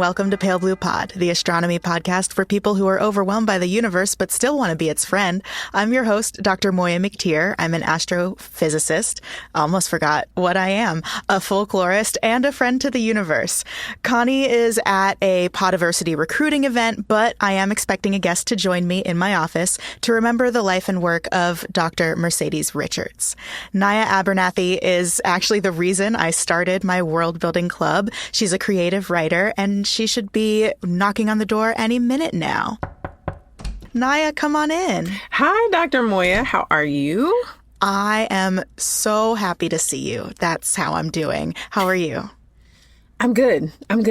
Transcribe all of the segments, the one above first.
welcome to Pale Blue Pod, the astronomy podcast for people who are overwhelmed by the universe but still want to be its friend. I'm your host, Dr. Moiya McTier. I'm an astrophysicist. Almost forgot what I am. A folklorist and a friend to the universe. Connie is at a Podiversity recruiting event, but I am expecting a guest to join me in my office to remember the life and work of Dr. Mercedes Richards. Nya Abernathy is actually the reason I started my world building club. She's a creative writer, and she should be knocking on the door any minute now. Nya, come on in. Hi, Dr. Moiya. How are you? I am so happy to see you. That's how I'm doing. How are you? I'm good. I'm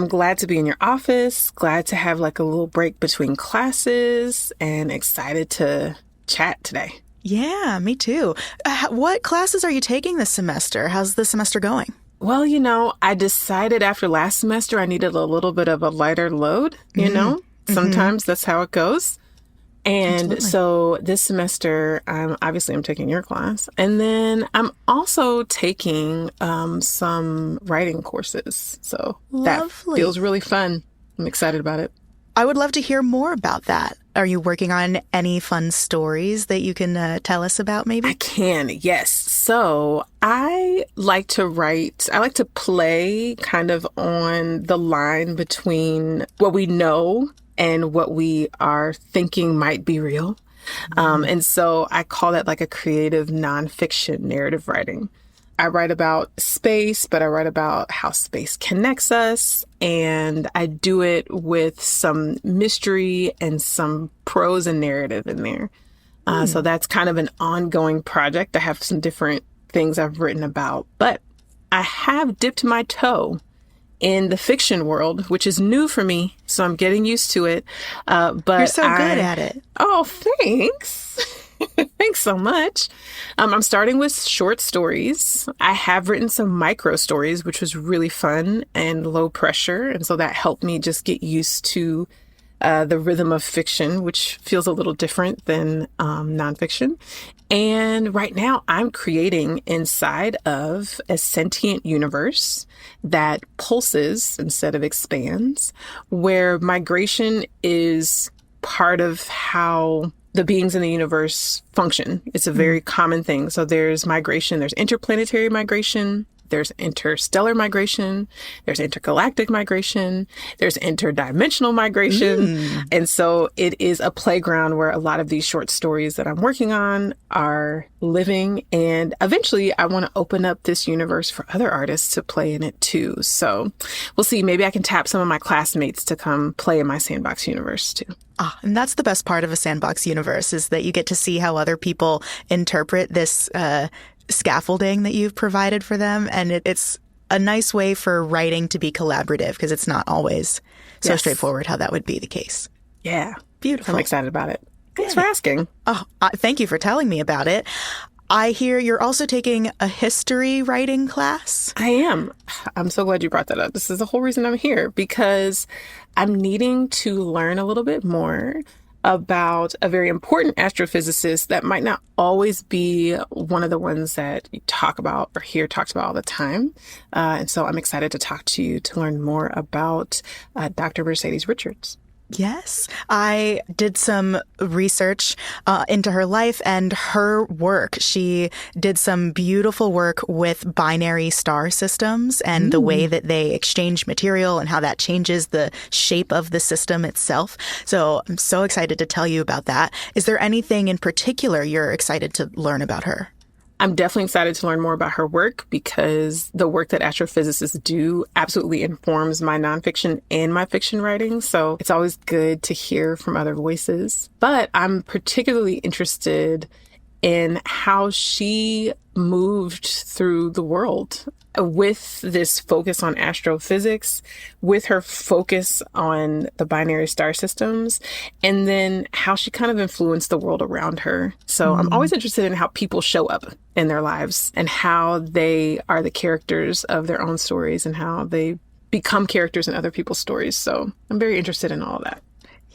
glad to be in your office, glad to have like a little break between classes, and excited to chat today. Yeah, me too. What classes are you taking this semester? How's the semester going? Well, I decided after last semester I needed a little bit of a lighter load, Sometimes that's how it goes. And Absolutely. So this semester, I'm taking your class. And then I'm also taking some writing courses. So that feels really fun. I'm excited about it. I would love to hear more about that. Are you working on any fun stories that you can tell us about, maybe? I can, yes. So I like to write, I like to play kind of on the line between what we know and what we are thinking might be real. And so I call that like a creative nonfiction narrative writing. I write about space, but I write about how space connects us, and I do it with some mystery and some prose and narrative in there. So that's kind of an ongoing project. I have some different things I've written about, but I have dipped my toe in the fiction world, which is new for me, so I'm getting used to it. But you're so good at it. Oh, thanks. Thanks so much. I'm starting with short stories. I have written some micro stories, which was really fun and low pressure. And so that helped me just get used to the rhythm of fiction, which feels a little different than nonfiction. And right now I'm creating inside of a sentient universe that pulses instead of expands, where migration is part of how the beings in the universe function. It's a very common thing. So there's migration, there's interplanetary migration, there's interstellar migration, there's intergalactic migration, there's interdimensional migration. And so it is a playground where a lot of these short stories that I'm working on are living. And eventually I want to open up this universe for other artists to play in it too. So we'll see. Maybe I can tap some of my classmates to come play in my sandbox universe too. And that's the best part of a sandbox universe, is that you get to see how other people interpret this scaffolding that you've provided for them. And it's a nice way for writing to be collaborative, because it's not always so straightforward how that would be the case. Yeah. Beautiful. I'm excited about it. Thanks for asking. Thank you for telling me about it. I hear you're also taking a history writing class. I am. I'm so glad you brought that up. This is the whole reason I'm here, because I'm needing to learn a little bit more about a very important astrophysicist that might not always be one of the ones that you talk about or hear talked about all the time. And so I'm excited to talk to you to learn more about Dr. Mercedes Richards. Yes, I did some research into her life and her work. She did some beautiful work with binary star systems and the way that they exchange material and how that changes the shape of the system itself. So I'm so excited to tell you about that. Is there anything in particular you're excited to learn about her? I'm definitely excited to learn more about her work, because the work that astrophysicists do absolutely informs my nonfiction and my fiction writing. So it's always good to hear from other voices. But I'm particularly interested in how she moved through the world with this focus on astrophysics, with her focus on the binary star systems, and then how she kind of influenced the world around her. So I'm always interested in how people show up in their lives and how they are the characters of their own stories and how they become characters in other people's stories. So I'm very interested in all of that.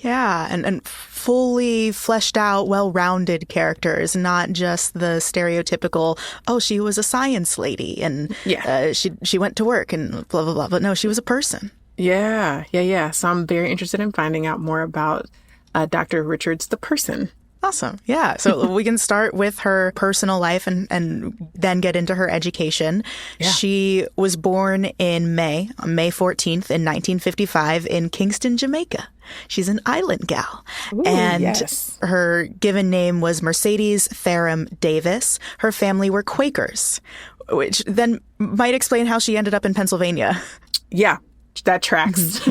Yeah, and fully fleshed out, well-rounded characters, not just the stereotypical, oh, she was a science lady and she went to work and blah, blah, blah. But no, she was a person. Yeah. So I'm very interested in finding out more about Dr. Richards, the person. Awesome. Yeah. So we can start with her personal life and then get into her education. Yeah. She was born in May 14th in 1955 in Kingston, Jamaica. She's an island gal. Ooh, and yes. Her given name was Mercedes Tharum Davis. Her family were Quakers, which then might explain how she ended up in Pennsylvania. Yeah. That tracks.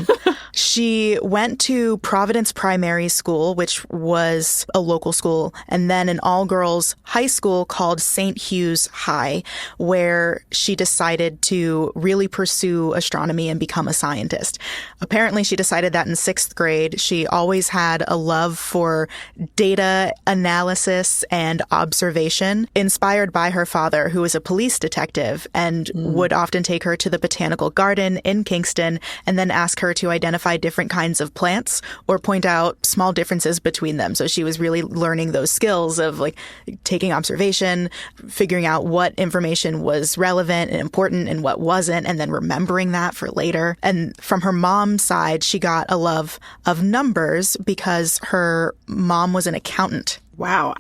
She went to Providence Primary School, which was a local school, and then an all-girls high school called St. Hugh's High, where she decided to really pursue astronomy and become a scientist. Apparently, she decided that in 6th grade. She always had a love for data analysis and observation, inspired by her father, who was a police detective and would often take her to the botanical garden in Kingston and then ask her to identify different kinds of plants or point out small differences between them. So she was really learning those skills of like taking observation, figuring out what information was relevant and important and what wasn't, and then remembering that for later. And from her mom's side, she got a love of numbers because her mom was an accountant. Wow.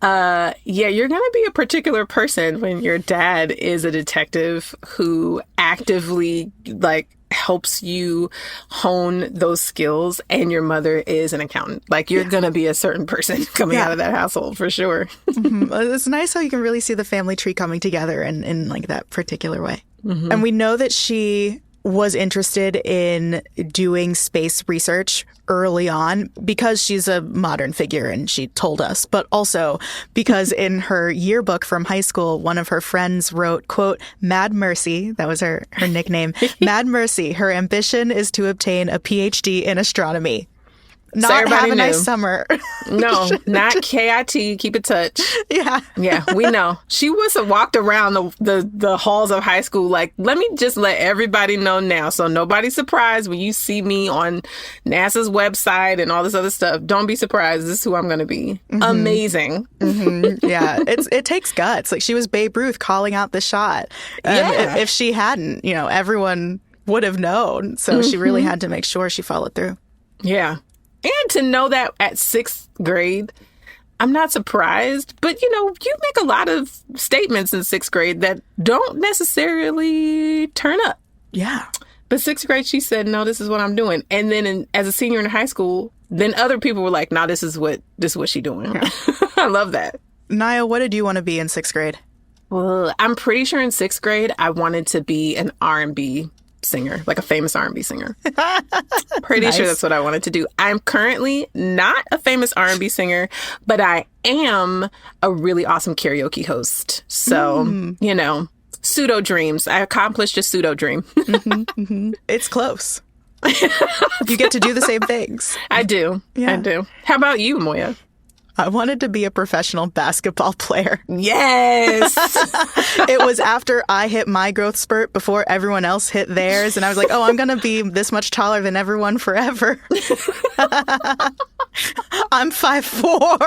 Yeah, you're going to be a particular person when your dad is a detective who actively helps you hone those skills, and your mother is an accountant. You're going to be a certain person coming out of that household for sure. It's nice how you can really see the family tree coming together in that particular way. And we know that she was interested in doing space research early on because she's a modern figure and she told us, but also because in her yearbook from high school, one of her friends wrote, quote, Mad Mercy, that was her nickname, Mad Mercy, her ambition is to obtain a PhD in astronomy. Not have a nice summer. No, not KIT. Keep in touch. Yeah. Yeah, we know. She walked around the halls of high school let me just let everybody know now. So nobody's surprised when you see me on NASA's website and all this other stuff. Don't be surprised. This is who I'm going to be. Amazing. Yeah, it takes guts. She was Babe Ruth calling out the shot. If she hadn't, everyone would have known. So she really had to make sure she followed through. Yeah. And to know that at 6th grade, I'm not surprised. But, you make a lot of statements in 6th grade that don't necessarily turn up. Yeah. But 6th grade, she said, no, this is what I'm doing. And then as a senior in high school, then other people were like, no, this is what she's doing. Yeah. I love that. Nya, what did you want to be in 6th grade? Well, I'm pretty sure in 6th grade, I wanted to be an R&B singer, a famous R&B singer. Pretty sure that's what I wanted to do. I'm currently not a famous R&B singer, but I am a really awesome karaoke host. So, pseudo dreams. I accomplished a pseudo dream. It's close. You get to do the same things. I do. Yeah. I do. How about you, Moiya? I wanted to be a professional basketball player. Yes. It was after I hit my growth spurt before everyone else hit theirs. And I was like, oh, I'm going to be this much taller than everyone forever. I'm 5'4".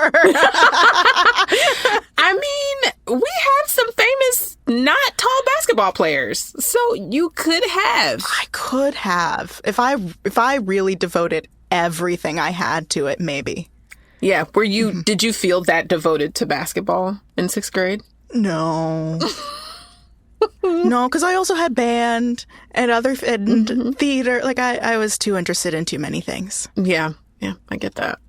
I mean, we have some famous not tall basketball players. So you could have. I could have. If I really devoted everything I had to it, maybe. Yeah. Did you feel that devoted to basketball in 6th grade? No. No, because I also had band and theater. I was too interested in too many things. Yeah. Yeah. I get that.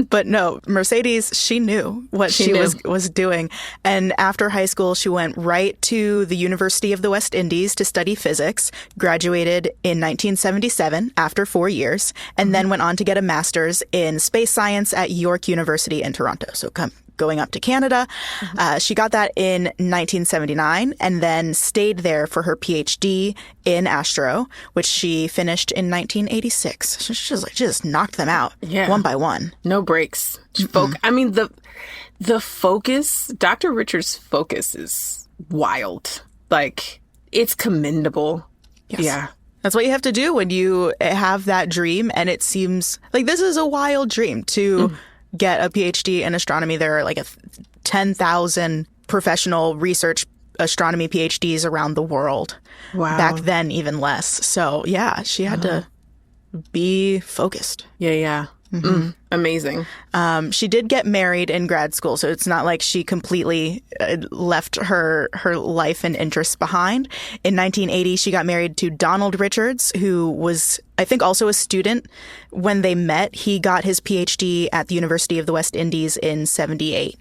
But no, Mercedes, she knew what she was doing. And after high school, she went right to the University of the West Indies to study physics, graduated in 1977 after 4 years, and then went on to get a master's in space science at York University in Toronto. So going up to Canada. She got that in 1979 and then stayed there for her PhD in astro, which she finished in 1986. She just knocked them out one by one. No breaks. I mean, the focus, Dr. Richards' focus is wild. It's commendable. Yes. Yeah. That's what you have to do when you have that dream. And it seems like this is a wild dream to get a PhD in astronomy. There are 10,000 professional research astronomy PhDs around the world. Wow. Back then, even less. So, yeah, she had to be focused. Yeah. Amazing. She did get married in grad school, so it's not like she completely left her life and interests behind. In 1980, she got married to Donald Richards, who was, I think, also a student. When they met, he got his PhD at the University of the West Indies in 78.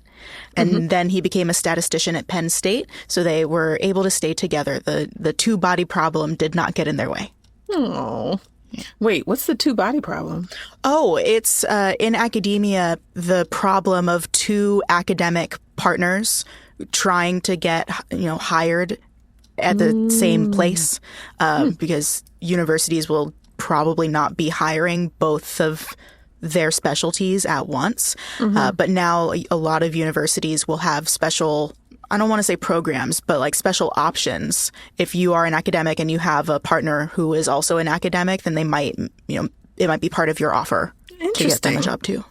And then he became a statistician at Penn State, so they were able to stay together. The two-body problem did not get in their way. Oh. Wait, what's the two-body problem? Oh, it's in academia, the problem of two academic partners trying to get, hired at the same place, because universities will probably not be hiring both of their specialties at once. But now a lot of universities will have special, I don't want to say programs, but like special options. If you are an academic and you have a partner who is also an academic, then they might, it might be part of your offer to get them a job too.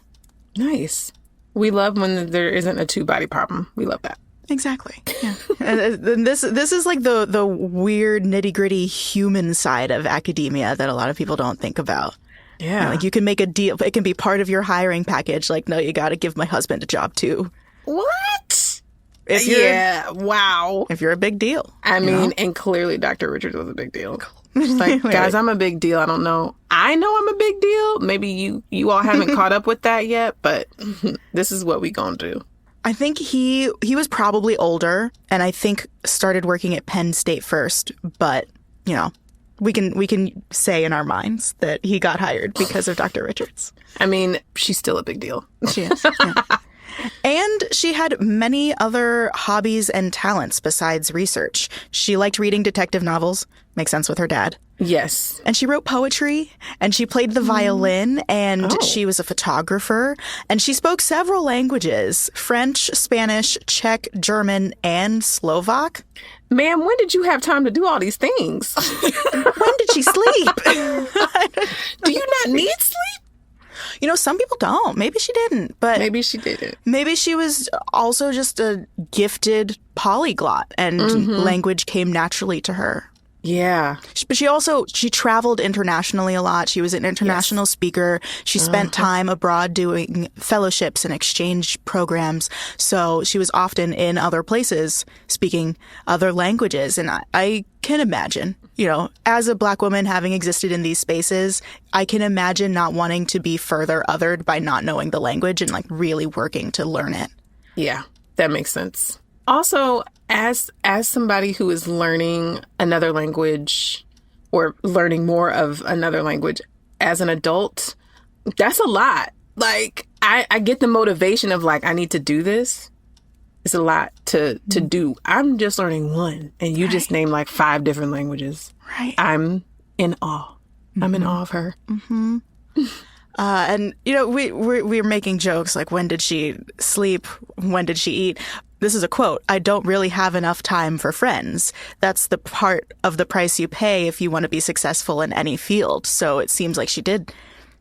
Nice. We love when there isn't a two-body problem. We love that. Exactly. Yeah. And this is like the weird nitty-gritty human side of academia that a lot of people don't think about. Yeah. Like you can make a deal. It can be part of your hiring package. Like, no, you got to give my husband a job too. What? Wow. If you're a big deal. I mean, and clearly Dr. Richards was a big deal. She's like, guys, I'm a big deal. I don't know. I know I'm a big deal. Maybe you all haven't caught up with that yet, but this is what we gonna do. I think he was probably older, and I think started working at Penn State first, but, we can say in our minds that he got hired because of Dr. Richards. I mean, she's still a big deal. She is. Yeah. And she had many other hobbies and talents besides research. She liked reading detective novels. Makes sense with her dad. Yes. And she wrote poetry, and she played the violin, and she was a photographer, and she spoke several languages: French, Spanish, Czech, German, and Slovak. Ma'am, when did you have time to do all these things? When did she sleep? Do you not need sleep? Some people don't. Maybe she didn't, but maybe she didn't. Maybe she was also just a gifted polyglot, and language came naturally to her. Yeah. But she traveled internationally a lot. She was an international speaker. She spent time abroad doing fellowships and exchange programs. So she was often in other places speaking other languages. And I can imagine, as a Black woman having existed in these spaces, I can imagine not wanting to be further othered by not knowing the language and like really working to learn it. Yeah, that makes sense. Also, as somebody who is learning another language or learning more of another language as an adult, that's a lot. Like, I get the motivation of like, I need to do this. It's a lot to do. I'm just learning one, and you just named like 5 different languages. Right. I'm in awe. I'm in awe of her. And, we're making jokes like, when did she sleep? When did she eat? This is a quote. "I don't really have enough time for friends. That's the part of the price you pay if you want to be successful in any field." So it seems like she did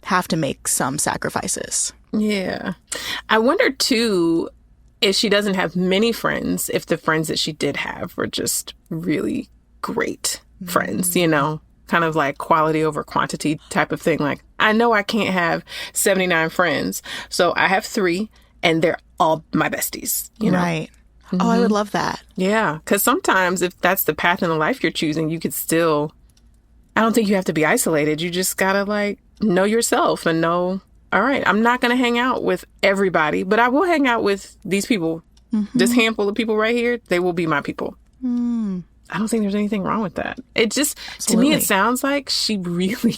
have to make some sacrifices. Yeah. I wonder, too, if she doesn't have many friends, if the friends that she did have were just really great friends, kind of like quality over quantity type of thing. Like, I know I can't have 79 friends, so I have 3. And they're all my besties, Right. Oh, I would love that. Yeah. Because sometimes if that's the path in the life you're choosing, you could still, I don't think you have to be isolated. You just got to like know yourself and know, all right, I'm not going to hang out with everybody, but I will hang out with these people. This handful of people right here, they will be my people. I don't think there's anything wrong with that. It just, to me, it sounds like she really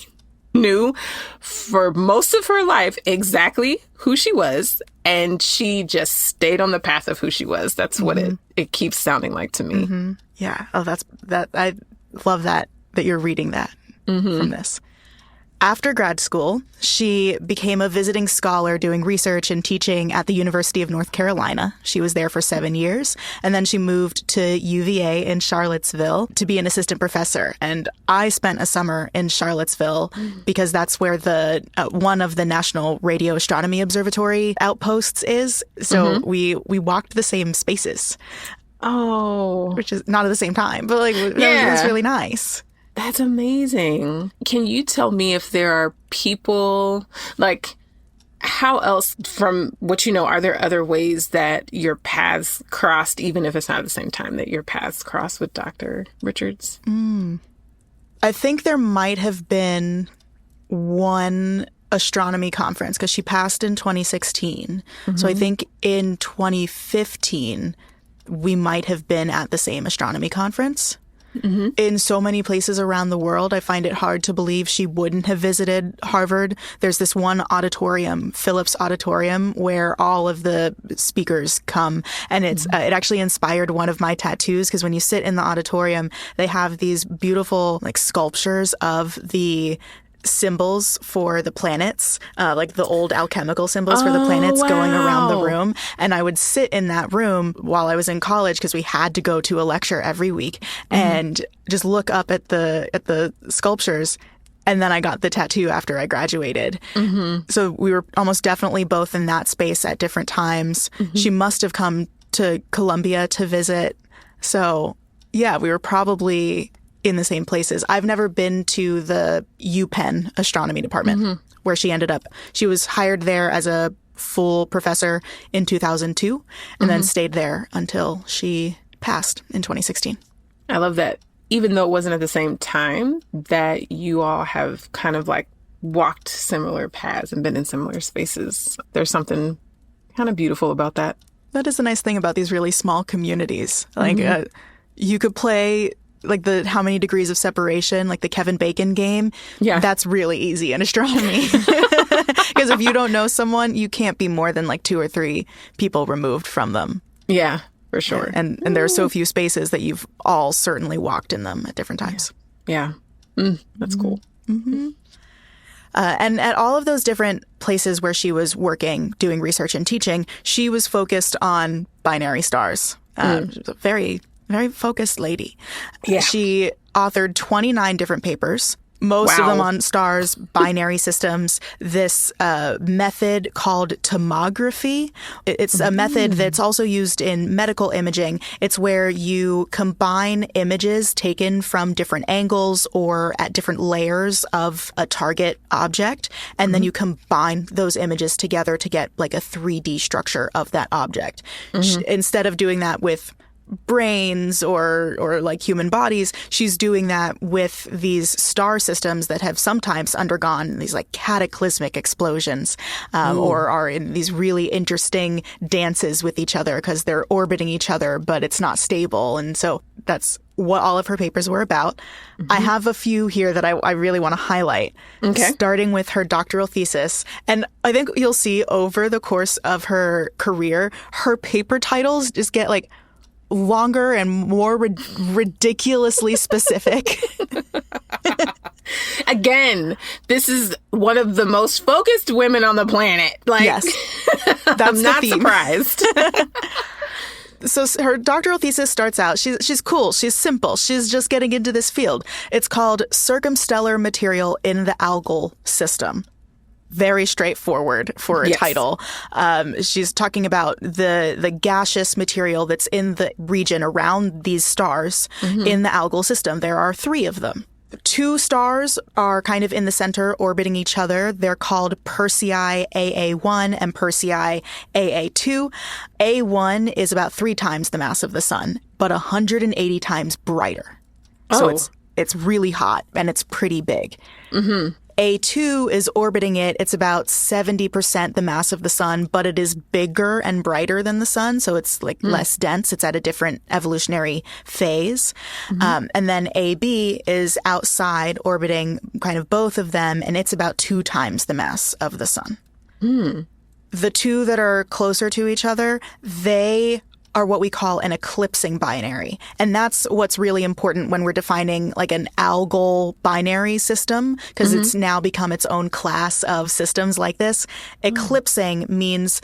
knew for most of her life exactly who she was, and she just stayed on the path of who she was. That's what it keeps sounding like to me. Yeah. Oh, that. I love that you're reading that from this. After grad school, she became a visiting scholar doing research and teaching at the University of North Carolina. She was there for 7 years, and then she moved to UVA in Charlottesville to be an assistant professor. And I spent a summer in Charlottesville because that's where the one of the National Radio Astronomy Observatory outposts is. So we walked the same spaces. Oh, which is not at the same time, but like that was really nice. That's amazing. Can you tell me if there are people, like, how else, from what you know, are there other ways that your paths crossed, even if it's not at the same time that your paths crossed with Dr. Richards? I think there might have been one astronomy conference because she passed in 2016. So I think in 2015, we might have been at the same astronomy conference. In so many places around the world, I find it hard to believe she wouldn't have visited Harvard. There's this one auditorium, Phillips Auditorium, where all of the speakers come. And it actually inspired one of my tattoos, because when you sit in the auditorium, they have these beautiful like sculptures of the symbols for the planets, like the old alchemical symbols for the planets going around the room. And I would sit in that room while I was in college because we had to go to a lecture every week and just look up at the sculptures. And then I got the tattoo after I graduated. So we were almost definitely both in that space at different times. She must have come to Columbia to visit. So yeah, we were probably in the same places. I've never been to the UPenn astronomy department where she ended up. She was hired there as a full professor in 2002 and then stayed there until she passed in 2016. I love that. Even though it wasn't at the same time, that you all have kind of like walked similar paths and been in similar spaces. There's something kind of beautiful about that. That is a nice thing about these really small communities. Like you could play like the how many degrees of separation, like the Kevin Bacon game. Yeah. That's really easy in astronomy. Because if you don't know someone, you can't be more than like 2 or 3 people removed from them. Yeah, for sure. And there are so few spaces that you've all certainly walked in them at different times. Yeah. That's cool. And at all of those different places where she was working, doing research and teaching, she was focused on binary stars. She was a very focused lady. Yeah. She authored 29 different papers, most of them on stars, binary systems, this method called tomography. It's a method that's also used in medical imaging. It's where you combine images taken from different angles or at different layers of a target object, and then you combine those images together to get like a 3D structure of that object. Instead of doing that with brains or like human bodies, she's doing that with these star systems that have sometimes undergone these like cataclysmic explosions or are in these really interesting dances with each other because they're orbiting each other, but it's not stable. And so that's what all of her papers were about. I have a few here that I really want to highlight, starting with her doctoral thesis. And I think you'll see over the course of her career, her paper titles just get like longer and more ridiculously specific. Again, this is one of the most focused women on the planet. Like, yes, that's I'm not surprised. So her doctoral thesis starts out, she's cool, she's simple, she's just getting into this field. It's called Circumstellar Material in the Algal System. Very straightforward for a title. She's talking about the gaseous material that's in the region around these stars in the algal system. There are 3 of them. 2 stars are kind of in the center orbiting each other. They're called Persei AA1 and Persei AA2. A1 is about 3 times the mass of the sun, but 180 times brighter. So it's really hot and it's pretty big. A2 is orbiting it. It's about 70% the mass of the sun, but it is bigger and brighter than the sun. So it's like less dense. It's at a different evolutionary phase. And then AB is outside orbiting kind of both of them. And it's about 2 times the mass of the sun. The 2 that are closer to each other, they are what we call an eclipsing binary. And that's what's really important when we're defining like an algal binary system, because it's now become its own class of systems like this. Eclipsing means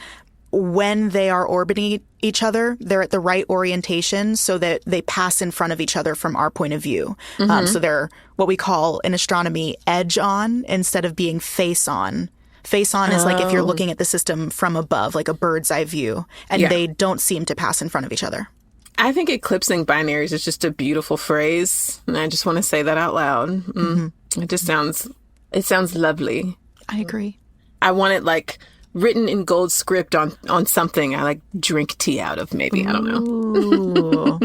when they are orbiting each other, they're at the right orientation so that they pass in front of each other from our point of view. So they're what we call in astronomy edge on instead of being face on. Face on is like if you're looking at the system from above, like a bird's eye view, and they don't seem to pass in front of each other. I think eclipsing binaries is just a beautiful phrase. And I just want to say that out loud. It sounds lovely. I agree. I want it like written in gold script on something I like drink tea out of, maybe. I don't know.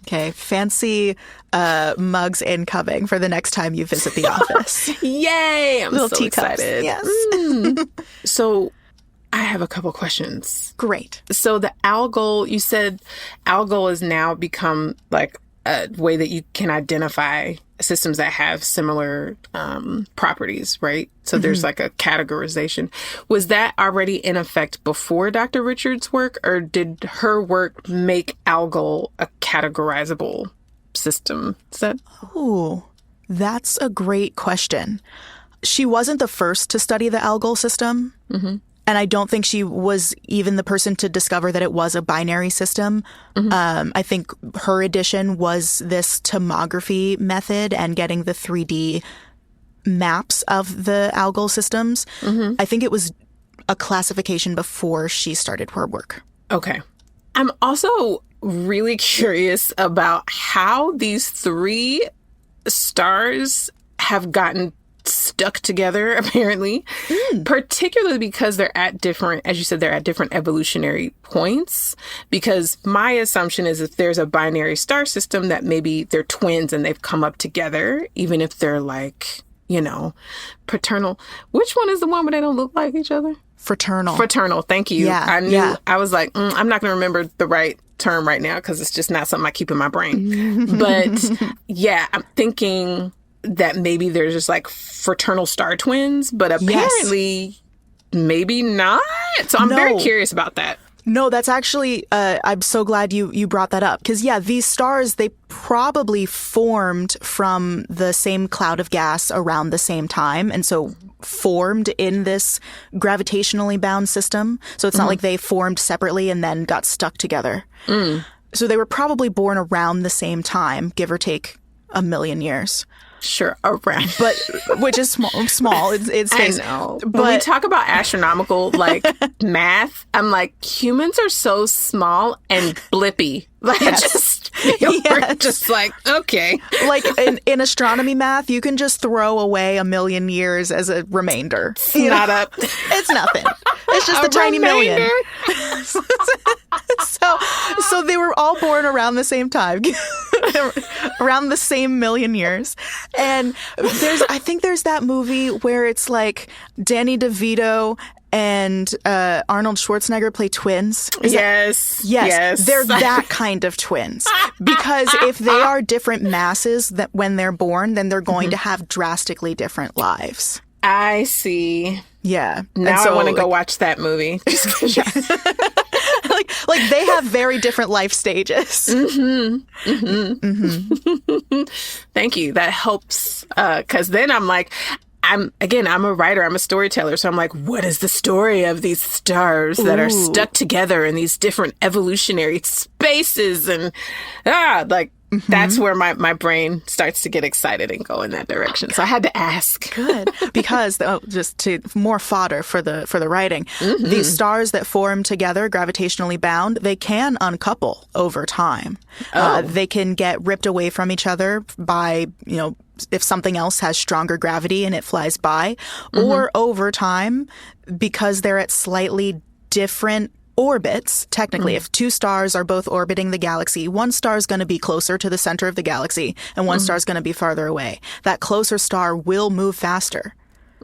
Okay. Fancy mugs incoming for the next time you visit the office. Yay! I'm Little so teacups. excited. Yes. So I have a couple questions. Great. So the algal, you said algal has now become like a way that you can identify systems that have similar properties, right? So there's like a categorization. Was that already in effect before Dr. Richards' work, or did her work make algal a categorizable system? Oh, that's a great question. She wasn't the first to study the algal system. And I don't think she was even the person to discover that it was a binary system. I think her addition was this tomography method and getting the 3D maps of the algal systems. I think it was a classification before she started her work. Okay. I'm also really curious about how these 3 stars have gotten stuck together, apparently, particularly because they're at different, as you said, they're at different evolutionary points. Because my assumption is if there's a binary star system that maybe they're twins and they've come up together, even if they're like, you know, paternal. Which one is the one where they don't look like each other? Fraternal. Fraternal. Thank you. Yeah, I knew. yeah. I was like, I'm not going to remember the right term right now because it's just not something I keep in my brain. But yeah, I'm thinking that maybe there's just like fraternal star twins, but apparently maybe not. So I'm very curious about that. No, that's actually, I'm so glad you brought that up. Because, yeah, these stars, they probably formed from the same cloud of gas around the same time. And so formed in this gravitationally bound system. So it's not like they formed separately and then got stuck together. So they were probably born around the same time, give or take a million years. Sure, around. But which is small. It's I know. But when we talk about astronomical like math, I'm like, humans are so small and blippy. Like we're just like, okay. Like in astronomy math, you can just throw away a million years as a remainder. It's not up. It's nothing. It's just a tiny million. So they were all born around the same time, around the same million years. And I think there's that movie where it's like Danny DeVito and Arnold Schwarzenegger play twins. Yes. They're that kind of twins. Because if they are different masses that when they're born, then they're going to have drastically different lives. I see. Yeah. Now I want to go watch that movie. like they have very different life stages. Thank you. That helps. Because then I'm like, I'm a writer, I'm a storyteller. So I'm like, what is the story of these stars that are stuck together in these different evolutionary spaces? And that's where my brain starts to get excited and go in that direction. So I had to ask. Good. Because just to more fodder for the writing, these stars that form together, gravitationally bound, they can uncouple over time. They can get ripped away from each other by, if something else has stronger gravity and it flies by, or over time, because they're at slightly different orbits. Technically, if 2 stars are both orbiting the galaxy, one star is going to be closer to the center of the galaxy and one star is going to be farther away. That closer star will move faster.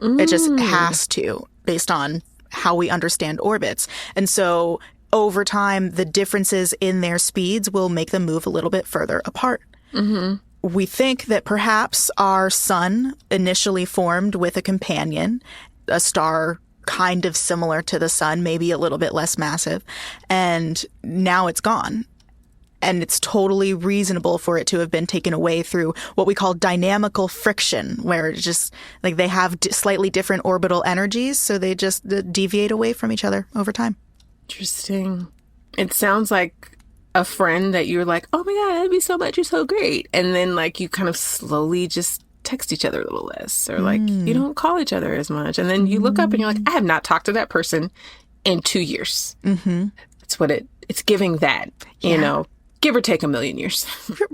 It just has to, based on how we understand orbits. And so over time, the differences in their speeds will make them move a little bit further apart. We think that perhaps our sun initially formed with a companion, a star kind of similar to the sun, maybe a little bit less massive, and now it's gone. And it's totally reasonable for it to have been taken away through what we call dynamical friction, where it's just like they have slightly different orbital energies, so they just deviate away from each other over time. Interesting. It sounds like a friend that you're like, oh my God, that'd be so much. You're so great. And then like you kind of slowly just text each other a little less, or like you don't call each other as much. And then you look up and you're like, I have not talked to that person in 2 years. It's what it's giving that, Give or take 1,000,000 years.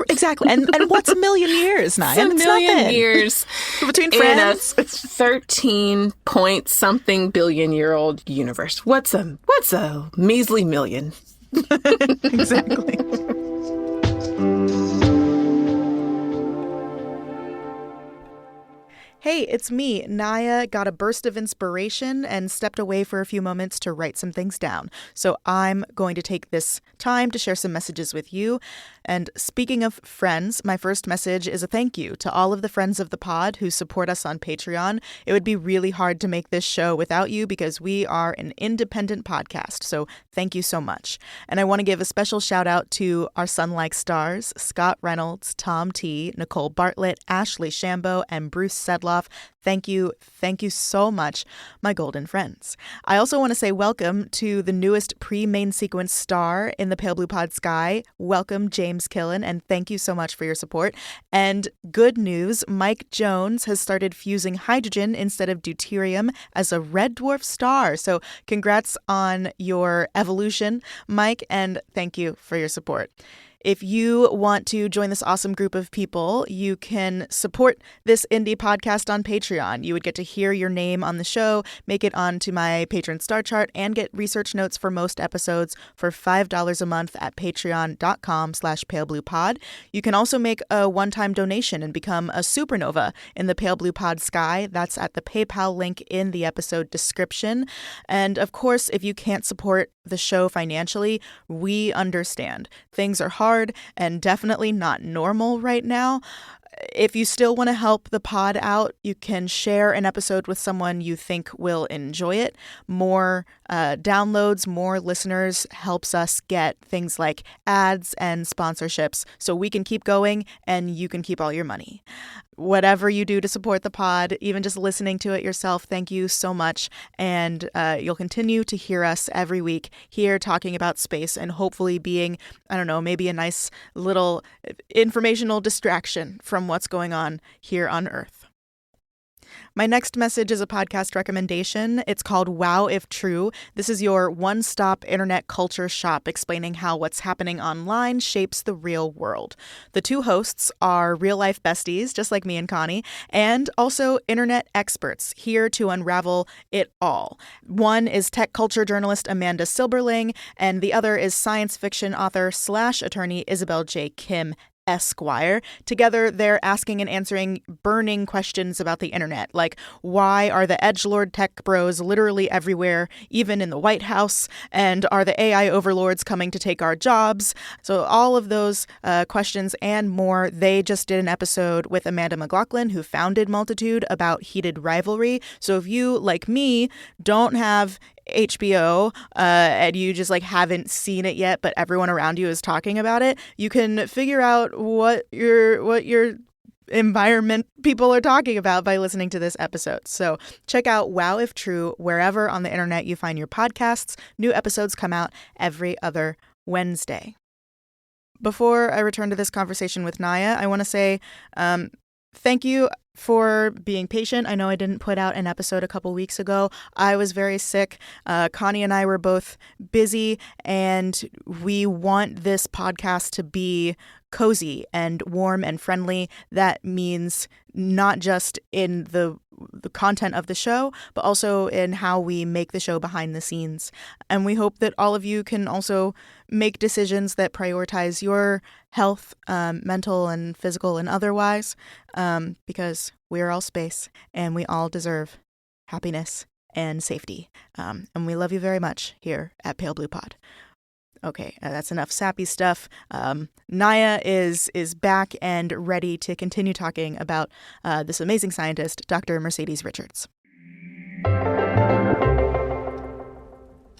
Exactly. And what's 1,000,000 years, Nya? It's 1,000,000 years between friends. In a 13 point something billion-year-old universe. What's a measly million? Exactly. Hey, it's me. Nya got a burst of inspiration and stepped away for a few moments to write some things down. So I'm going to take this time to share some messages with you. And speaking of friends, my first message is a thank you to all of the friends of the pod who support us on Patreon. It would be really hard to make this show without you because we are an independent podcast. So thank you so much. And I want to give a special shout out to our Sun-like stars, Scott Reynolds, Tom T., Nicole Bartlett, Ashley Shambo, and Bruce Sedloff. Thank you so much, my golden friends. I also want to say welcome to the newest pre-main sequence star in the Pale Blue Pod sky. Welcome, James Killen, and thank you so much for your support. And good news, Mike Jones has started fusing hydrogen instead of deuterium as a red dwarf star. So congrats on your evolution, Mike, and thank you for your support. If you want to join this awesome group of people, you can support this indie podcast on Patreon. You would get to hear your name on the show, make it onto my patron star chart, and get research notes for most episodes for $5 a month at patreon.com/palebluepod. You can also make a one-time donation and become a supernova in the Pale Blue Pod sky. That's at the PayPal link in the episode description. And of course, if you can't support the show financially, we understand. Things are hard and definitely not normal right now. If you still want to help the pod out, you can share an episode with someone you think will enjoy it. More downloads, more listeners helps us get things like ads and sponsorships so we can keep going and you can keep all your money. Whatever you do to support the pod, even just listening to it yourself, thank you so much. And you'll continue to hear us every week here talking about space and hopefully being, I don't know, maybe a nice little informational distraction from what's going on here on Earth. My next message is a podcast recommendation. It's called Wow If True. This is your one-stop internet culture shop explaining how what's happening online shapes the real world. The two hosts are real-life besties, just like me and Connie, and also internet experts here to unravel it all. One is tech culture journalist Amanda Silberling, and the other is science fiction author/attorney Isabel J. Kim Esquire. Together, they're asking and answering burning questions about the internet, like why are the edgelord tech bros literally everywhere, even in the White House, and are the AI overlords coming to take our jobs? So all of those questions and more. They just did an episode with Amanda McLaughlin, who founded Multitude, about heated rivalry. So if you, like me, don't have HBO and you just haven't seen it yet, but everyone around you is talking about it, you can figure out what your environment people are talking about by listening to this episode. So check out Wow If True wherever on the internet you find your podcasts. New episodes come out every other Wednesday. Before I return to this conversation with Nya, I want to say thank you for being patient. I know I didn't put out an episode a couple weeks ago. I was very sick. Connie and I were both busy, and we want this podcast to be cozy and warm and friendly. That means not just in the content of the show, but also in how we make the show behind the scenes. And we hope that all of you can also make decisions that prioritize your health, mental and physical and otherwise, because we're all space and we all deserve happiness and safety. And we love you very much here at Pale Blue Pod. Okay, that's enough sappy stuff. Nya is back and ready to continue talking about this amazing scientist, Dr. Mercedes Richards.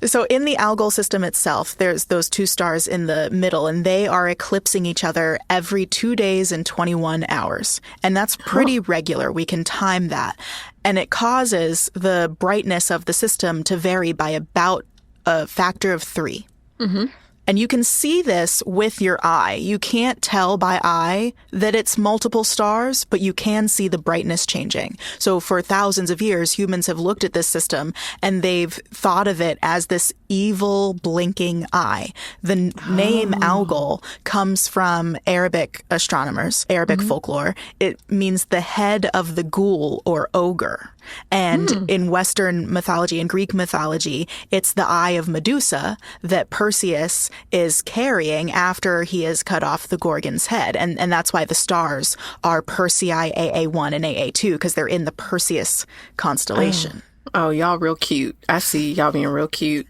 So in the algal system itself, there's those two stars in the middle, and they are eclipsing each other every 2 days and 21 hours. And that's pretty regular. We can time that. And it causes the brightness of the system to vary by about a factor of 3. Mm-hmm. And you can see this with your eye. You can't tell by eye that it's multiple stars, but you can see the brightness changing. So for thousands of years, humans have looked at this system and they've thought of it as this evil blinking eye. The name Algol comes from Arabic astronomers, Arabic folklore. It means the head of the ghoul or ogre. And in Western mythology and Greek mythology, it's the eye of Medusa that Perseus is carrying after he has cut off the Gorgon's head. And that's why the stars are Persei AA1 and AA2, because they're in the Perseus constellation. Oh, y'all real cute. I see y'all being real cute.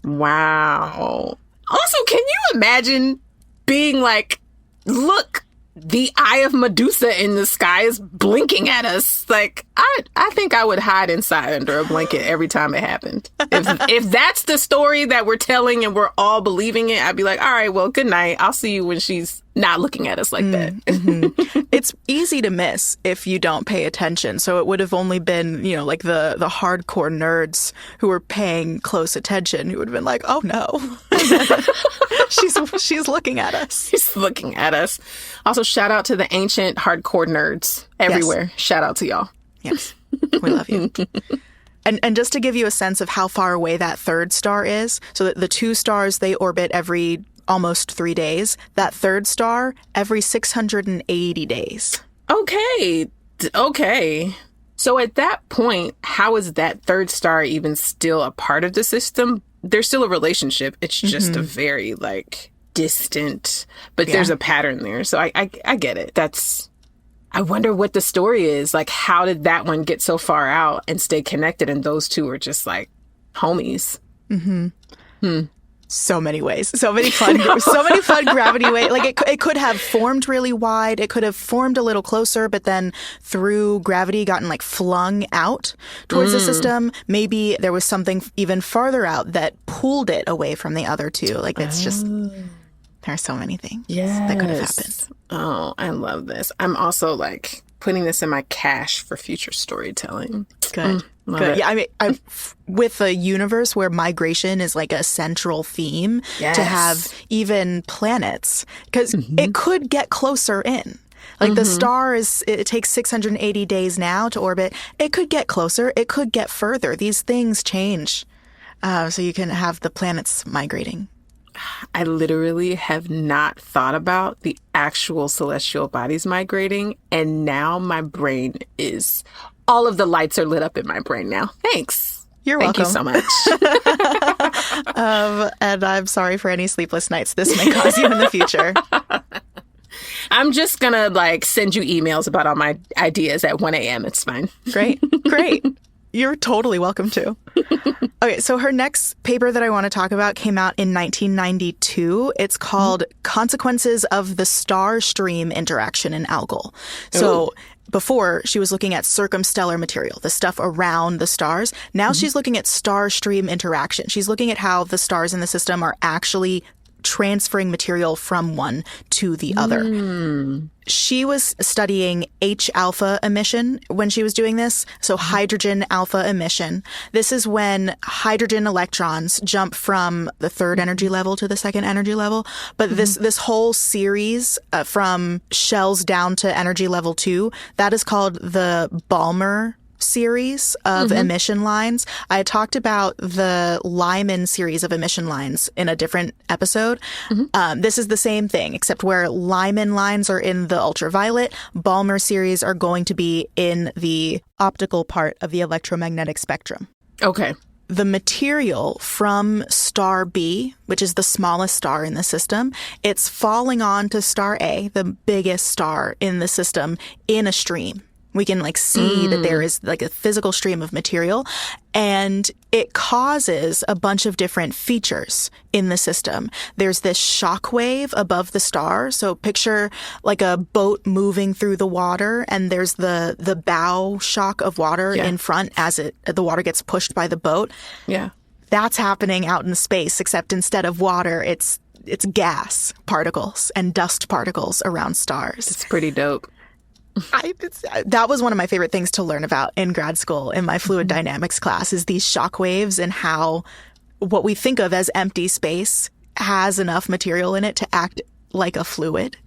Wow. Also, can you imagine being like, look, the eye of Medusa in the sky is blinking at us? Like, I think I would hide inside under a blanket every time it happened. If that's the story that we're telling and we're all believing it, I'd be like, all right, well, good night. I'll see you when she's not looking at us like that. It's easy to miss if you don't pay attention. So it would have only been, like the hardcore nerds who were paying close attention who would have been like, oh no, she's looking at us. She's looking at us. Also, shout out to the ancient hardcore nerds everywhere. Yes. Shout out to y'all. Yes, we love you. And just to give you a sense of how far away that third star is, so that the two stars, they orbit every almost 3 days. That third star, every 680 days. Okay. So at that point, how is that third star even still a part of the system? There's still a relationship. It's just a very, distant, but there's a pattern there. So I get it. I wonder what the story is. Like, how did that one get so far out and stay connected? And those two are just homies. So many ways. So many fun gravity waves. Like it could have formed really wide. It could have formed a little closer, but then through gravity gotten flung out towards the system. Maybe there was something even farther out that pulled it away from the other two. It's just, there are so many things that could have happened. Oh, I love this. I'm also putting this in my cache for future storytelling. Good. Good. Yeah, I mean, with a universe where migration is a central theme, to have even planets, because it could get closer in. The star it takes 680 days now to orbit. It could get closer. It could get further. These things change. So you can have the planets migrating. I literally have not thought about the actual celestial bodies migrating. And now my brain is... all of the lights are lit up in my brain now. Thanks. You're welcome. Thank you so much. And I'm sorry for any sleepless nights this may cause you in the future. I'm just going to send you emails about all my ideas at 1 a.m. It's fine. Great. You're totally welcome to. Okay, so her next paper that I want to talk about came out in 1992. It's called Consequences of the Star Stream Interaction in Algol. So before, she was looking at circumstellar material, the stuff around the stars. Now she's looking at star stream interaction. She's looking at how the stars in the system are actually transferring material from one to the other. She was studying H-alpha emission when she was doing this, so hydrogen alpha emission. This is when hydrogen electrons jump from the third energy level to the second energy level. But this whole series from shells down to energy level 2, that is called the Balmer series of emission lines. I had talked about the Lyman series of emission lines in a different episode. This is the same thing, except where Lyman lines are in the ultraviolet, Balmer series are going to be in the optical part of the electromagnetic spectrum. Okay. The material from star B, which is the smallest star in the system, it's falling onto star A, the biggest star in the system, in a stream. We can see that there is a physical stream of material, and it causes a bunch of different features in the system. There's this shock wave above the star. So picture a boat moving through the water, and there's the bow shock of water in front as the water gets pushed by the boat. Yeah. That's happening out in space, except instead of water, it's gas particles and dust particles around stars. It's pretty dope. That was one of my favorite things to learn about in grad school in my fluid dynamics class, is these shock waves and how what we think of as empty space has enough material in it to act like a fluid.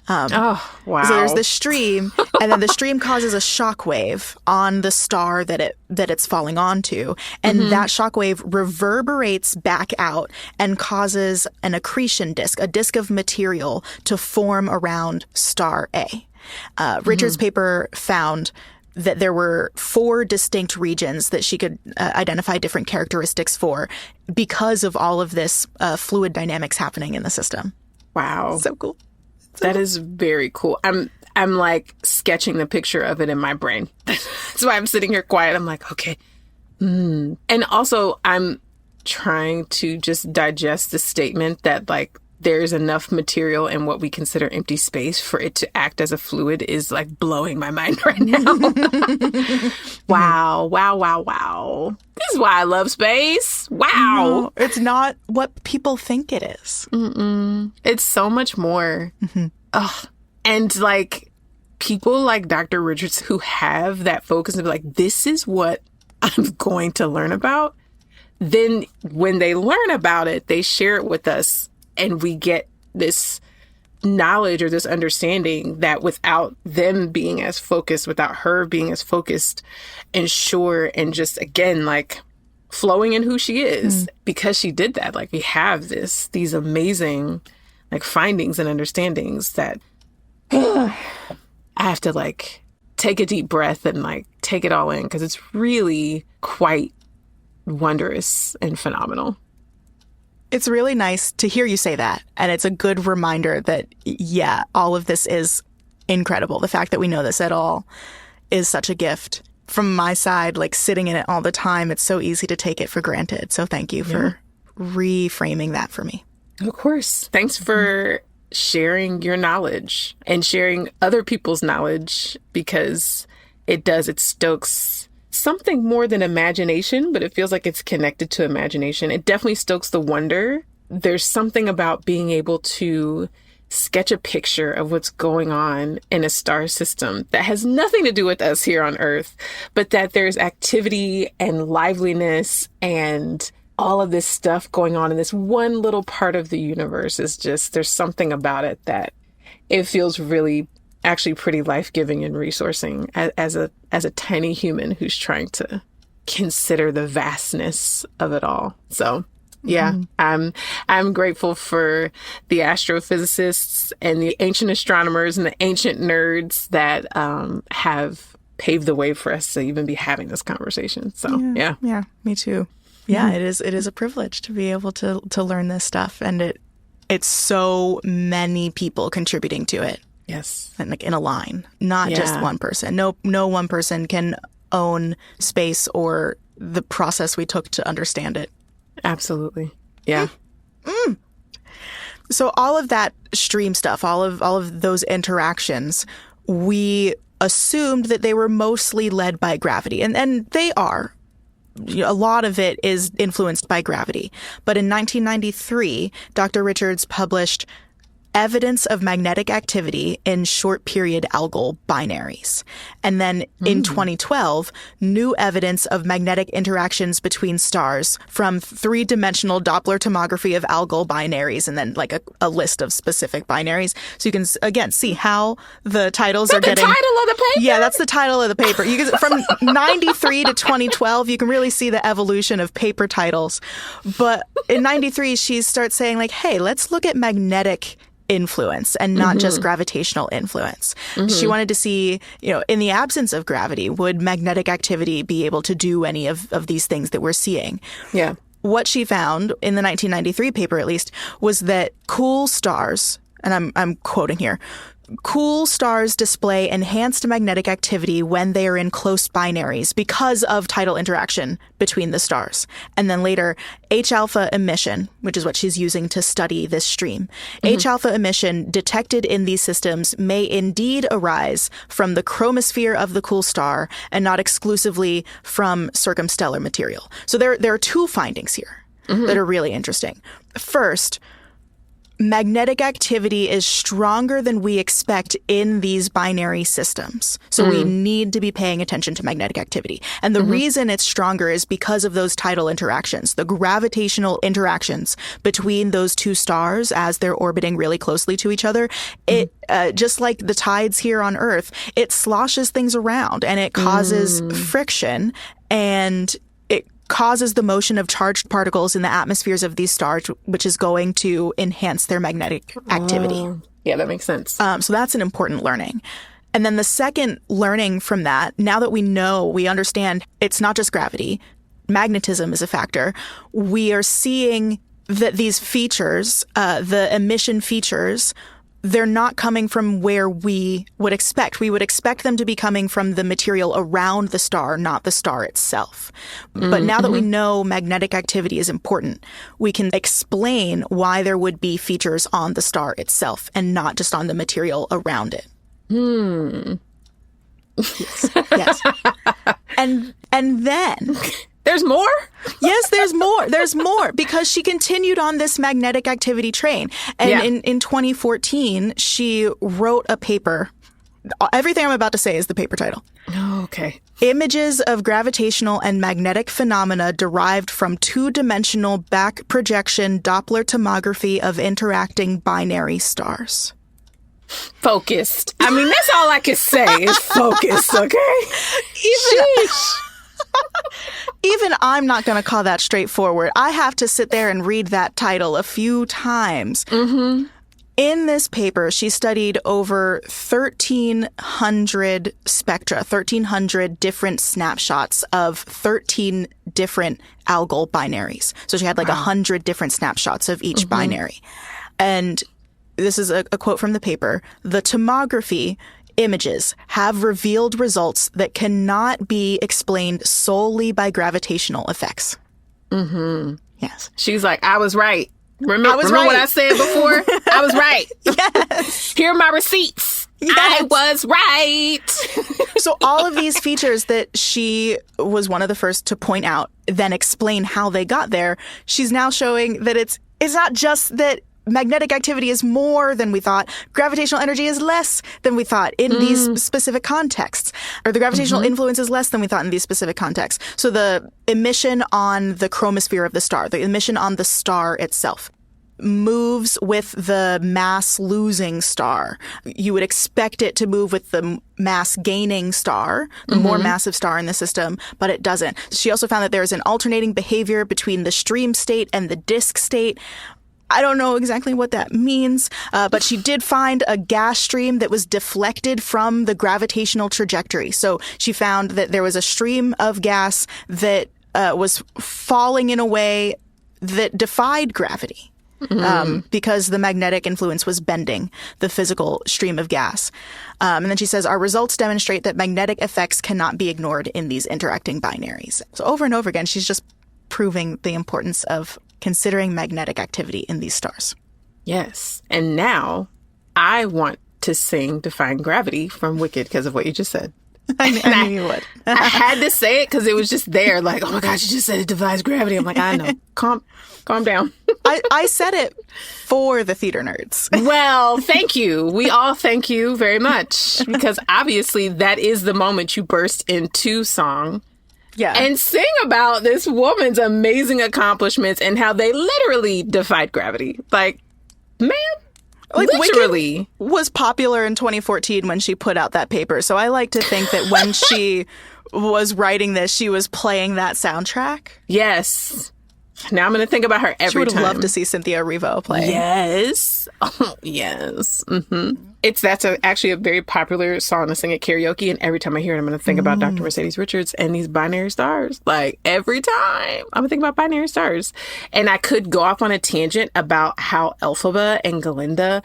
Oh, wow. So there's this stream, and then the stream causes a shock wave on the star that it's falling onto, and that shock wave reverberates back out and causes an accretion disk, a disk of material to form around star A. Richard's paper found that there were 4 distinct regions that she could identify different characteristics for because of all of this fluid dynamics happening in the system. Wow. So cool. That is very cool. I'm like sketching the picture of it in my brain. That's why I'm sitting here quiet. I'm like, okay. And also I'm trying to just digest the statement that like there's enough material in what we consider empty space for it to act as a fluid is like blowing my mind right now. Wow. Wow. Wow. Wow. This is why I love space. Wow. No, it's not what people think it is. It's so much more. Ugh. And like people like Dr. Richards who have that focus and be like, this is what I'm going to learn about. Then when they learn about it, they share it with us and we get this knowledge or this understanding that without them being as focused, without her being as focused and sure and just, again, like flowing in who she is because she did that. Like we have these amazing like findings and understandings that I have to like take a deep breath and like take it all in because it's really quite wondrous and phenomenal. It's really nice to hear you say that. And it's a good reminder that, yeah, all of this is incredible. The fact that we know this at all is such a gift. From my side, like sitting in it all the time, it's so easy to take it for granted. So thank you for reframing that for me. Of course. Thanks for sharing your knowledge and sharing other people's knowledge because it stokes something more than imagination, but it feels like it's connected to imagination. It definitely stokes the wonder. There's something about being able to sketch a picture of what's going on in a star system that has nothing to do with us here on Earth, but that there's activity and liveliness and all of this stuff going on in this one little part of the universe is just, there's something about it that it feels really actually pretty life-giving and resourcing as a tiny human who's trying to consider the vastness of it all. So yeah, I'm grateful for the astrophysicists and the ancient astronomers and the ancient nerds that have paved the way for us to even be having this conversation. So yeah, me too. Yeah, it is a privilege to be able to learn this stuff, and it's so many people contributing to it. Yes. And like in a line, not just one person. No one person can own space or the process we took to understand it. Absolutely. Yeah. So all of that stream stuff, all of those interactions, we assumed that they were mostly led by gravity. And they are. A lot of it is influenced by gravity. But in 1993, Dr. Richards published Evidence of Magnetic Activity in Short Period Algal Binaries. And then in 2012, new evidence of magnetic interactions between stars from 3-dimensional Doppler tomography of algal binaries, and then like a list of specific binaries. So you can, again, see how the titles are getting... the title of the paper? Yeah, that's the title of the paper. You can, from 93 to 2012, you can really see the evolution of paper titles. But in 93, she starts saying like, hey, let's look at magnetic influence and not just gravitational influence. She wanted to see, in the absence of gravity, would magnetic activity be able to do any of these things that we're seeing? Yeah. What she found in the 1993 paper, at least, was that cool stars, and I'm quoting here, cool stars display enhanced magnetic activity when they are in close binaries because of tidal interaction between the stars. And then later, H-alpha emission, which is what she's using to study this stream. H-alpha emission detected in these systems may indeed arise from the chromosphere of the cool star and not exclusively from circumstellar material. So there are two findings here that are really interesting. First, magnetic activity is stronger than we expect in these binary systems. So we need to be paying attention to magnetic activity. And the reason it's stronger is because of those tidal interactions, the gravitational interactions between those two stars as they're orbiting really closely to each other. It just like the tides here on Earth, it sloshes things around and it causes friction, and causes the motion of charged particles in the atmospheres of these stars, which is going to enhance their magnetic activity. Yeah, that makes sense. So that's an important learning. And then the second learning from that, now that we understand it's not just gravity, magnetism is a factor, we are seeing that these features, the emission features, they're not coming from where we would expect. We would expect them to be coming from the material around the star, not the star itself. But now that we know magnetic activity is important, we can explain why there would be features on the star itself and not just on the material around it. Yes. And then... There's more? Yes, there's more. There's more because she continued on this magnetic activity train. And in 2014, she wrote a paper. Everything I'm about to say is the paper title. Oh, okay. Images of gravitational and magnetic phenomena derived from two-dimensional back projection Doppler tomography of interacting binary stars. Focused. I mean, that's all I can say is focused, okay? Even I'm not going to call that straightforward. I have to sit there and read that title a few times. In this paper, she studied over 1,300 spectra, 1,300 different snapshots of 13 different algal binaries. So she had like 100 different snapshots of each binary. And this is a quote from the paper. The tomography images have revealed results that cannot be explained solely by gravitational effects. Yes. She's like, I was right. Remember what I said before? I was right. Yes. Here are my receipts. Yes. I was right. So all of these features that she was one of the first to point out, then explain how they got there, she's now showing that it's not just that magnetic activity is more than we thought. Gravitational energy is less than we thought in these specific contexts. Or the gravitational influence is less than we thought in these specific contexts. So the emission on the chromosphere of the star, the emission on the star itself, moves with the mass losing star. You would expect it to move with the mass gaining star, the more massive star in the system, but it doesn't. She also found that there's an alternating behavior between the stream state and the disk state. I don't know exactly what that means, but she did find a gas stream that was deflected from the gravitational trajectory. So she found that there was a stream of gas that was falling in a way that defied gravity because the magnetic influence was bending the physical stream of gas. And then she says, our results demonstrate that magnetic effects cannot be ignored in these interacting binaries. So over and over again, she's just proving the importance of considering magnetic activity in these stars. Yes. And now I want to sing Defying Gravity from Wicked because of what you just said. I knew you would. I had to say it because it was just there. Like, oh my gosh, you just said it defies gravity. I'm like, I know. Calm down. I said it for the theater nerds. Well, thank you. We all thank you very much because obviously that is the moment you burst into song. Yeah. And sing about this woman's amazing accomplishments and how they literally defied gravity. Like, man, like literally. Wicked was popular in 2014 when she put out that paper. So I like to think that when she was writing this, she was playing that soundtrack. Yes. Now I'm going to think about her every time. She would have loved to see Cynthia Erivo play. Yes. Oh, yes. That's actually a very popular song to sing at karaoke. And every time I hear it, I'm going to think about Dr. Mercedes Richards and these binary stars. Like every time I'm going to think about binary stars. And I could go off on a tangent about how Elphaba and Galinda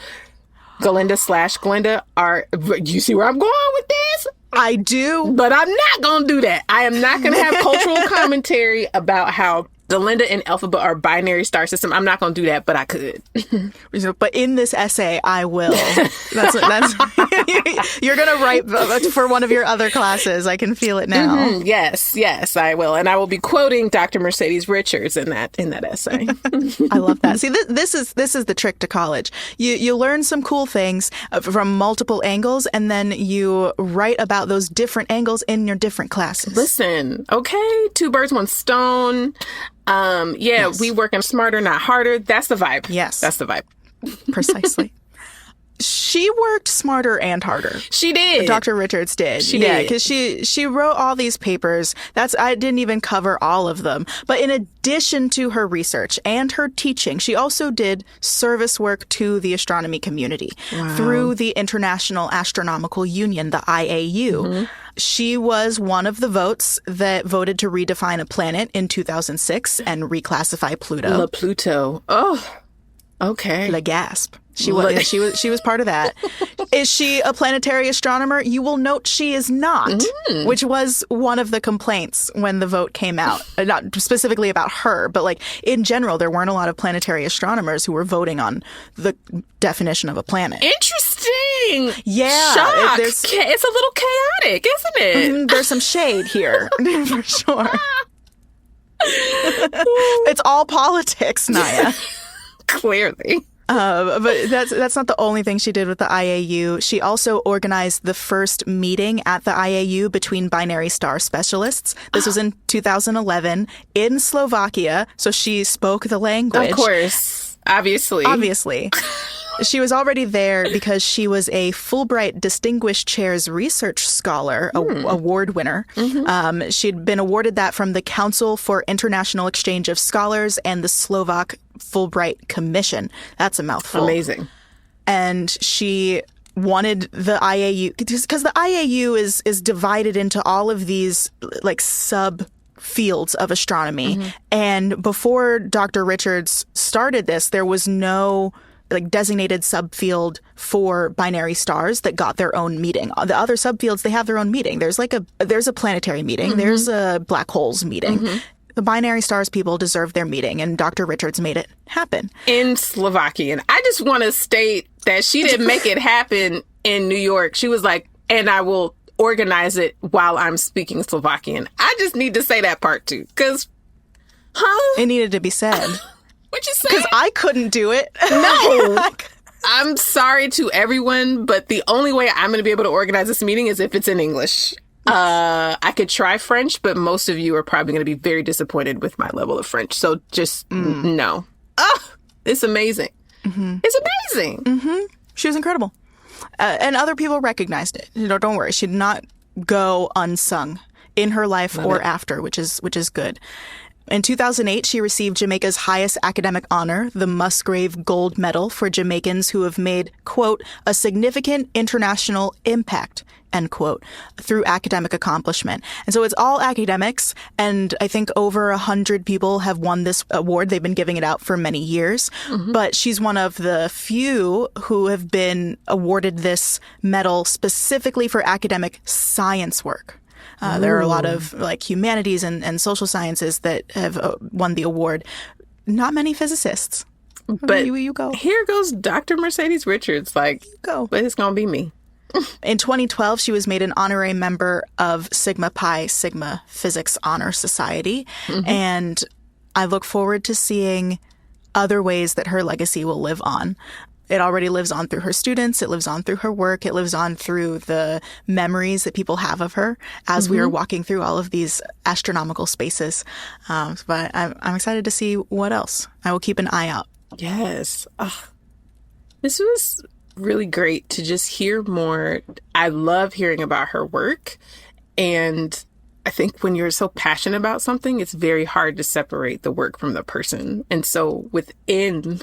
are, you see where I'm going with this? I do. But I'm not going to do that. I am not going to have cultural commentary about how the Linda and Elphaba are binary star system. I'm not going to do that, but I could. But in this essay, I will. That's you're going to write for one of your other classes. I can feel it now. Mm-hmm. Yes, I will. And I will be quoting Dr. Mercedes Richards in that essay. I love that. See, this is the trick to college. You learn some cool things from multiple angles, and then you write about those different angles in your different classes. Listen, okay, 2 birds, 1 stone. Yes. We working smarter, not harder. That's the vibe. Yes. That's the vibe. Precisely. She worked smarter and harder. She did. Dr. Richards did. She did. Because she wrote all these papers. I didn't even cover all of them. But in addition to her research and her teaching, she also did service work to the astronomy community through the International Astronomical Union, the IAU. Mm-hmm. She was one of the votes that voted to redefine a planet in 2006 and reclassify Pluto. La Pluto. Oh, okay. La gasp. She was part of that. Is she a planetary astronomer? You will note she is not, which was one of the complaints when the vote came out. Not specifically about her, but like in general, there weren't a lot of planetary astronomers who were voting on the definition of a planet. Interesting. Yeah. Shock. It's a little chaotic, isn't it? There's some shade here, for sure. It's all politics, Nya. Clearly. But that's not the only thing she did with the IAU. She also organized the first meeting at the IAU between binary star specialists. This was in 2011 in Slovakia, so she spoke the language. Of course. Obviously. She was already there because she was a Fulbright Distinguished Chairs Research Scholar, award winner. Mm-hmm. She'd been awarded that from the Council for International Exchange of Scholars and the Slovak Fulbright Commission. That's a mouthful. Amazing. And she wanted the IAU, because the IAU is divided into all of these like subfields of astronomy. Mm-hmm. And before Dr. Richards started this, there was no like designated subfield for binary stars that got their own meeting. The other subfields, they have their own meeting. There's a planetary meeting. Mm-hmm. There's a black holes meeting. Mm-hmm. The binary stars people deserve their meeting, and Dr. Richards made it happen. In Slovakian. I just want to state that she didn't make it happen in New York. She was like, and I will organize it while I'm speaking Slovakian. I just need to say that part too, because, it needed to be said. What you say? Because I couldn't do it. No. I'm sorry to everyone, but the only way I'm going to be able to organize this meeting is if it's in English. I could try French, but most of you are probably going to be very disappointed with my level of French. So just no. Oh, it's amazing. Mm-hmm. It's amazing. Mm-hmm. She was incredible. And other people recognized it. Don't worry. She did not go unsung in her life or after, which is good. In 2008, she received Jamaica's highest academic honor, the Musgrave Gold Medal for Jamaicans who have made, quote, a significant international impact, end quote, through academic accomplishment. And so it's all academics, and I think over 100 people have won this award. They've been giving it out for many years, but she's one of the few who have been awarded this medal specifically for academic science work. There are a lot of like humanities and social sciences that have won the award. Not many physicists. But you go. Here goes Dr. Mercedes Richards. Like, go. But it's going to be me. In 2012, she was made an honorary member of Sigma Pi Sigma Physics Honor Society. Mm-hmm. And I look forward to seeing other ways that her legacy will live on. It already lives on through her students. It lives on through her work. It lives on through the memories that people have of her as we are walking through all of these astronomical spaces. But I'm excited to see what else. I will keep an eye out. Yes. This was really great to just hear more. I love hearing about her work. And I think when you're so passionate about something, it's very hard to separate the work from the person. And so within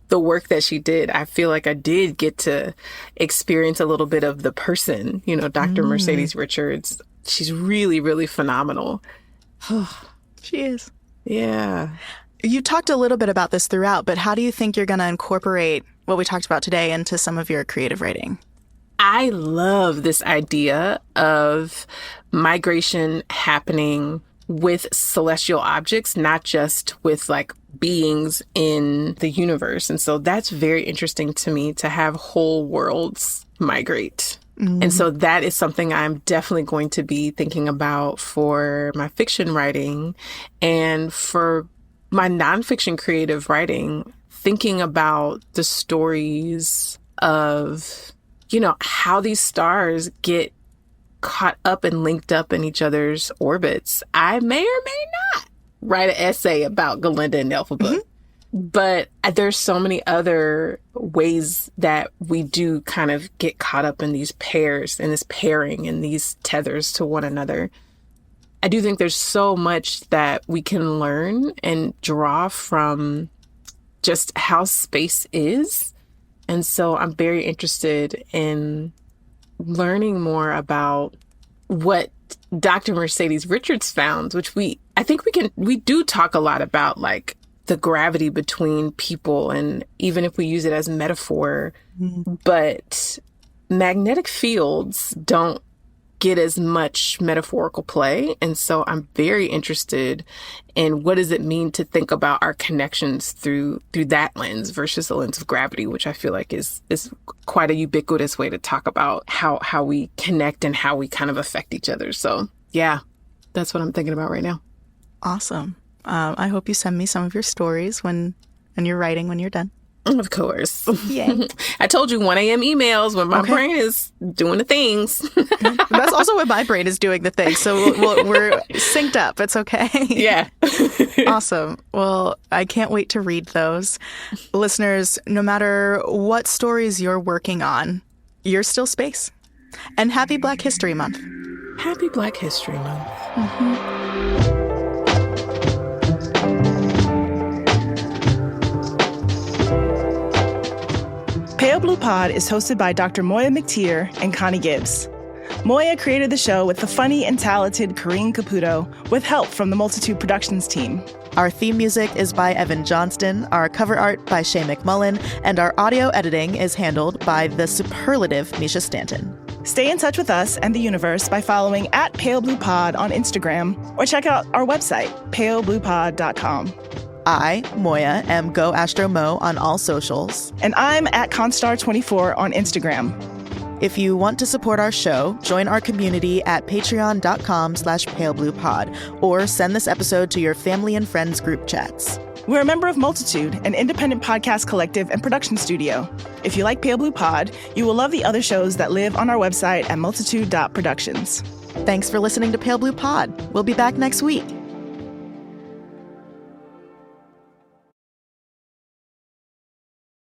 the work that she did, I feel like I did get to experience a little bit of the person, Dr. Mercedes Richards. She's really, really phenomenal. She is. Yeah. You talked a little bit about this throughout, but how do you think you're going to incorporate what we talked about today into some of your creative writing? I love this idea of migration happening with celestial objects, not just with like beings in the universe. And so that's very interesting to me, to have whole worlds migrate. And so that is something I'm definitely going to be thinking about for my fiction writing, and for my nonfiction creative writing, thinking about the stories of, you know, how these stars get caught up and linked up in each other's orbits. I may or may not write an essay about Galinda and Elphaba. But there's so many other ways that we do kind of get caught up in these pairs and this pairing and these tethers to one another. I do think there's so much that we can learn and draw from just how space is. And so I'm very interested in learning more about what Dr. Mercedes Richards found, which we do talk a lot about, like, the gravity between people, and even if we use it as metaphor, but magnetic fields don't get as much metaphorical play. And so I'm very interested in what does it mean to think about our connections through that lens versus the lens of gravity, which I feel like is quite a ubiquitous way to talk about how we connect and how we kind of affect each other. So yeah, that's what I'm thinking about right now. Awesome. I hope you send me some of your stories when you're writing, when you're done. Of course. Yay. I told you 1 a.m. emails when my brain is doing the things. That's also when my brain is doing the things. So we're synced up. It's okay. Yeah. Awesome. Well, I can't wait to read those. Listeners, no matter what stories you're working on, you're still space. And happy Black History Month. Happy Black History Month. Pale Blue Pod is hosted by Dr. Moiya McTier and Connie Gibbs. Moiya created the show with the funny and talented Karine Caputo, with help from the Multitude Productions team. Our theme music is by Evan Johnston, our cover art by Shay McMullen, and our audio editing is handled by the superlative Misha Stanton. Stay in touch with us and the universe by following @PaleBluePod on Instagram, or check out our website, palebluepod.com. I, Moiya, am Go Astro Mo on all socials. And I'm at ConStar24 on Instagram. If you want to support our show, join our community at patreon.com/palebluepod, or send this episode to your family and friends group chats. We're a member of Multitude, an independent podcast collective and production studio. If you like Pale Blue Pod, you will love the other shows that live on our website at multitude.productions. Thanks for listening to Pale Blue Pod. We'll be back next week.